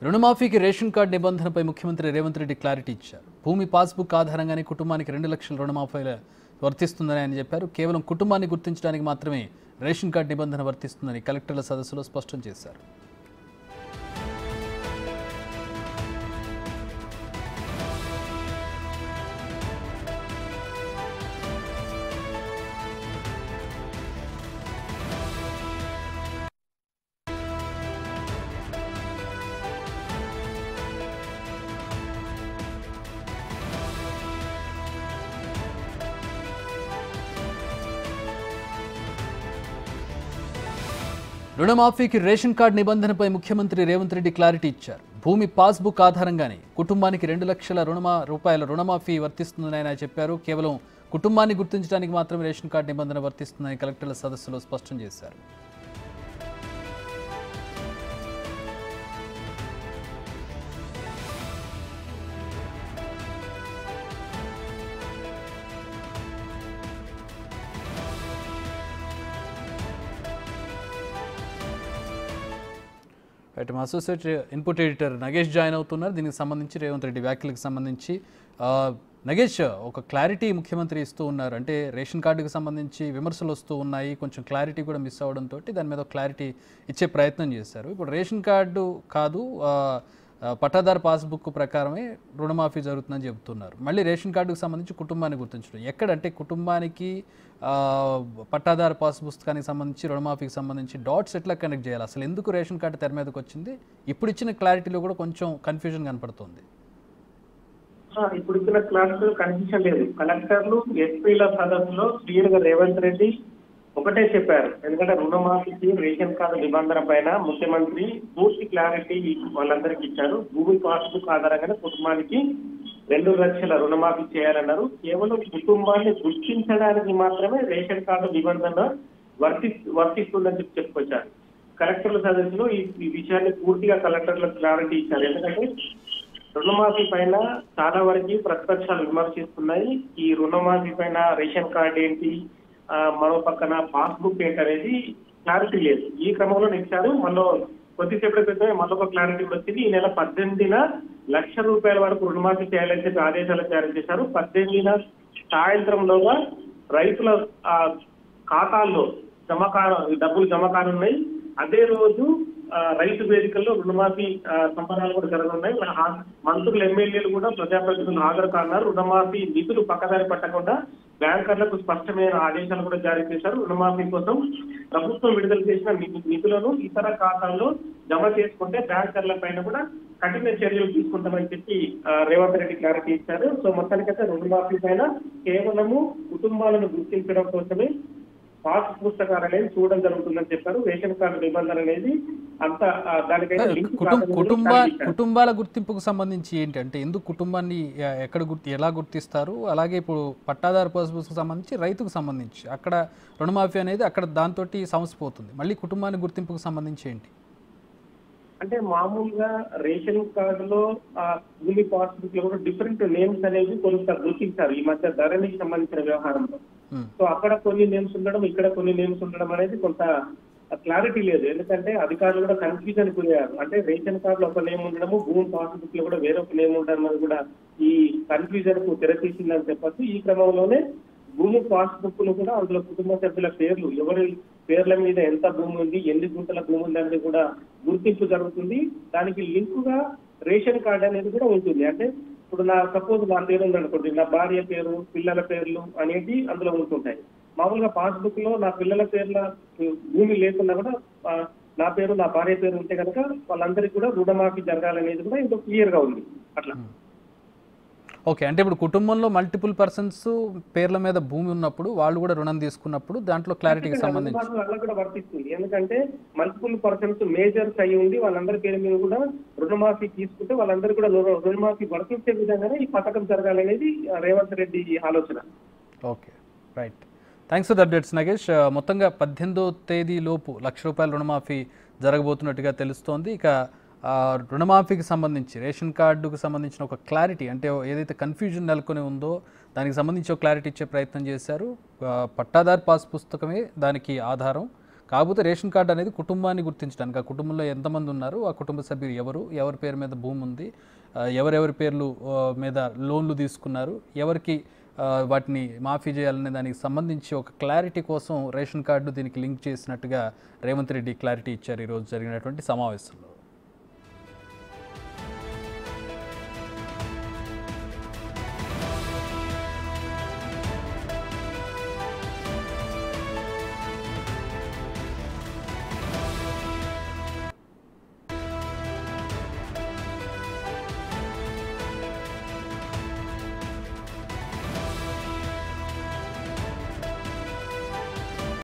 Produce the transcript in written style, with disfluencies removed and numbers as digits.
రుణమాఫీకి ration card నిబంధనపై ముఖ్యమంత్రి Revanth Reddy clarity ఇచ్చారు. భూమి పాస్బుక్ ఆధారంగానే కుటుంబానికి 2 లక్షల రుణమాఫీలు వర్తిస్తుందని ఆయన చెప్పారు. కేవలం కుటుంబాన్ని గుర్తించడానికి మాత్రమే రేషన్ కార్డు నిబంధన వర్తిస్తుందని కలెక్టర్ల సదస్సులో స్పష్టం చేశారు. రుణమాఫీకి రేషన్ కార్డు నిబంధనపై ముఖ్యమంత్రి రేవంత్ రెడ్డి క్లారిటీ ఇచ్చారు. భూమి పాస్బుక్ ఆధారంగానే కుటుంబానికి 2 లక్షల రూపాయల రుణమాఫీ వర్తిస్తుందని ఆయన చెప్పారు. కేవలం కుటుంబాన్ని గుర్తించడానికి మాత్రమే రేషన్ కార్డు నిబంధన వర్తిస్తుందని కలెక్టర్ల సదస్సులో స్పష్టం చేశారు. అయితే మా associate input editor Nagesh join అవుతున్నారు. దీనికి సంబంధించి రేవంత్ రెడ్డి వ్యాఖ్యలకు సంబంధించి నగేష్ ఒక క్లారిటీ ముఖ్యమంత్రి ఇస్తూ ఉన్నారు. అంటే రేషన్ కార్డుకి సంబంధించి విమర్శలు వస్తూ ఉన్నాయి, కొంచెం క్లారిటీ కూడా మిస్ అవ్వడంతో దాని మీద క్లారిటీ ఇచ్చే ప్రయత్నం చేశారు. ఇప్పుడు రేషన్ కార్డు కాదు, పట్టాదారు పాస్బుక్ ప్రకారమే రుణమాఫీ జరుగుతుందని చెబుతున్నారు. మళ్ళీ రేషన్ కార్డుకు సంబంధించి కుటుంబాన్ని గుర్తించడం ఎక్కడంటే కుటుంబానికి పట్టాదారు పాస్ పుస్తకానికి సంబంధించి రుణమాఫీకి సంబంధించి డాట్స్ ఎట్లా కనెక్ట్ చేయాలి, అసలు ఎందుకు రేషన్ కార్డు తెర మీదకి వచ్చింది, ఇప్పుడు ఇచ్చిన క్లారిటీలో కూడా కొంచెం కన్ఫ్యూజన్ కనపడుతుంది. ఇప్పుడు ఇచ్చిన క్లాస్ కన్ఫ్యూజన్ లేదు. కలెక్టర్లు ఎస్పీల సదస్సులో క్లియర్గా రేవంత్ రెడ్డి ఒకటే చెప్పారు. ఎందుకంటే రుణమాఫీకి రేషన్ కార్డు నిబంధన పైన ముఖ్యమంత్రి పూర్తి క్లారిటీ వాళ్ళందరికీ ఇచ్చారు. భూమి పాస్బుక్ ఆధారంగానే కుటుంబానికి 2 లక్షల రుణమాఫీ చేయాలన్నారు. కేవలం కుటుంబాన్ని గుర్తించడానికి మాత్రమే రేషన్ కార్డు నిబంధన వర్తిస్తుందని చెప్పుకొచ్చారు. కలెక్టర్ల సదస్సులో ఈ విషయాన్ని పూర్తిగా కలెక్టర్లకు క్లారిటీ ఇచ్చారు. ఎందుకంటే రుణమాఫీ పైన చాలా వరకు ప్రతిపక్షాలు విమర్శిస్తున్నాయి. ఈ రుణమాఫీ పైన రేషన్ కార్డు ఏంటి, మరో పక్కన పాస్బుక్ ఏంటి అనేది క్లారిటీ లేదు. ఈ క్రమంలో ఇచ్చారు. మళ్ళీ కొద్దిసేపటి క్రితమే మళ్ళొక క్లారిటీ వచ్చింది. ఈ నెల 18న ₹1,00,000 వరకు రుణమాఫీ చేయాలని చెప్పి ఆదేశాలు జారీ చేశారు. 18న సాయంత్రంలోగా రైతుల ఖాతాల్లో డబ్బులు జమ కానున్నాయి. అదే రోజు రైతు వేదికల్లో రుణమాఫీ సంబరాలు కూడా జరగనున్నాయి. మంత్రులు, ఎమ్మెల్యేలు కూడా ప్రజాప్రతినిధులు హాజరు కానున్నారు. రుణమాఫీ నిధులు పక్కదారి పట్టకుండా బ్యాంకర్లకు స్పష్టమైన ఆదేశాలు కూడా జారీ చేశారు. రుణమాఫీ కోసం ప్రభుత్వం విడుదల చేసిన నిధులను ఇతర ఖాతాల్లో జమ చేసుకుంటే బ్యాంకర్ల పైన కూడా కఠిన చర్యలు తీసుకుంటామని చెప్పి రేవంత్ రెడ్డి క్లారిటీ ఇచ్చారు. సో మొత్తానికైతే రుణమాఫీ పైన కేవలము కుటుంబాలను గుర్తించడం కోసమే పాస్ పుస్తకాలు అనేది చూడడం జరుగుతుందని చెప్పారు. రేషన్ కార్డు నిబంధన అనేది అంత దానికైతే కుటుంబాల గుర్తింపుకు సంబంధించి ఏంటంటే ఎందుకు కుటుంబాన్ని ఎలా గుర్తిస్తారు, అలాగే ఇప్పుడు పట్టాదారు పాస్ పుస్తకం సంబంధించి రైతుకు సంబంధించి అక్కడ రుణమాఫీ అనేది అక్కడ దాంతో సమస్య పోతుంది. మళ్ళీ కుటుంబాన్ని గుర్తింపుకు సంబంధించి ఏంటి అంటే మామూలుగా రేషన్ కార్డులో భూమి పాస్బుక్ లో కూడా డిఫరెంట్ నేమ్స్ అనేవి కొంత గుర్తించారు ఈ మధ్య ధరణికి సంబంధించిన వ్యవహారంలో. సో అక్కడ కొన్ని నేమ్స్ ఉండడం, ఇక్కడ కొన్ని నేమ్స్ ఉండడం అనేది కొంత క్లారిటీ లేదు. ఎందుకంటే అధికారులు కూడా కన్ఫ్యూజన్ గురయ్యారు. అంటే రేషన్ కార్డులో ఒక నేమ్ ఉండడము, భూమి పాస్బుక్ లో కూడా వేరొక నేమ్ ఉండడం అనేది కూడా ఈ కన్ఫ్యూజన్ కు తెరతీసిందని చెప్పచ్చు. ఈ క్రమంలోనే భూమి పాస్బుక్ లు కూడా అందులో కుటుంబ సభ్యుల పేర్లు, ఎవరి పేర్ల మీద ఎంత భూమి ఉంది, ఎన్ని గుంటల భూమి ఉంది అనేది కూడా గుర్తింపు జరుగుతుంది. దానికి లింకుగా రేషన్ కార్డు అనేది కూడా ఉంటుంది. అంటే ఇప్పుడు సపోజ్ నా పేరు ఉందనుకోండి, నా భార్య పేరు, పిల్లల పేర్లు అనేది అందులో ఉంటుంటాయి. మామూలుగా పాస్బుక్ లో నా పిల్లల పేర్ల భూమి లేకున్నా కూడా నా పేరు, నా భార్య పేరు ఉంటే కనుక వాళ్ళందరికీ కూడా రుణమాఫీ జరగాలనేది కూడా ఇంకో క్లియర్ గా ఉంది. అట్లా ఓకే. అంటే ఇప్పుడు కుటుంబంలో మల్టిపుల్ పర్సన్స్ పేర్ల మీద భూమి ఉన్నప్పుడు వాళ్ళు కూడా రుణం తీసుకున్నప్పుడు దాంట్లో క్లారిటీకి సంబంధించి వాళ్ళకి కూడా వర్తిస్తుంది. ఎందుకంటే మల్టిపుల్ పర్సన్స్ మేజర్స్ అయ్యి ఉండి వాళ్ళందరి పేరు మీద కూడా రుణమాఫీ తీసుకుంటే వాళ్ళందరూ కూడా రుణమాఫీ వర్తించే విధంగానే ఈ పథకం జరగాలనేది రేవంత్ రెడ్డి ఆలోచన. Okay, right. Thanks for the updates Nagesh. మొత్తంగా 18వ తేదీలోపు ₹1,00,000 రుణమాఫీ జరగబోతున్నట్టుగా తెలుస్తోంది. ఇక రుణమాఫీకి సంబంధించి రేషన్ కార్డుకు సంబంధించిన ఒక క్లారిటీ, అంటే ఏదైతే కన్ఫ్యూజన్ నెలకొని ఉందో దానికి సంబంధించి ఒక క్లారిటీ ఇచ్చే ప్రయత్నం చేశారు. పట్టాదారు పాస్ పుస్తకమే దానికి ఆధారం, కాకపోతే రేషన్ కార్డు అనేది కుటుంబాన్ని గుర్తించడానికి, ఆ కుటుంబంలో ఎంతమంది ఉన్నారు, ఆ కుటుంబ సభ్యులు ఎవరు, ఎవరి పేరు మీద భూమి ఉంది, ఎవరెవరి పేర్లు మీద లోన్లు తీసుకున్నారు, ఎవరికి వాటిని మాఫీ చేయాలనే దానికి సంబంధించి ఒక క్లారిటీ కోసం రేషన్ కార్డు దీనికి లింక్ చేసినట్టుగా రేవంత్ రెడ్డి క్లారిటీ ఇచ్చారు ఈరోజు జరిగినటువంటి సమావేశంలో.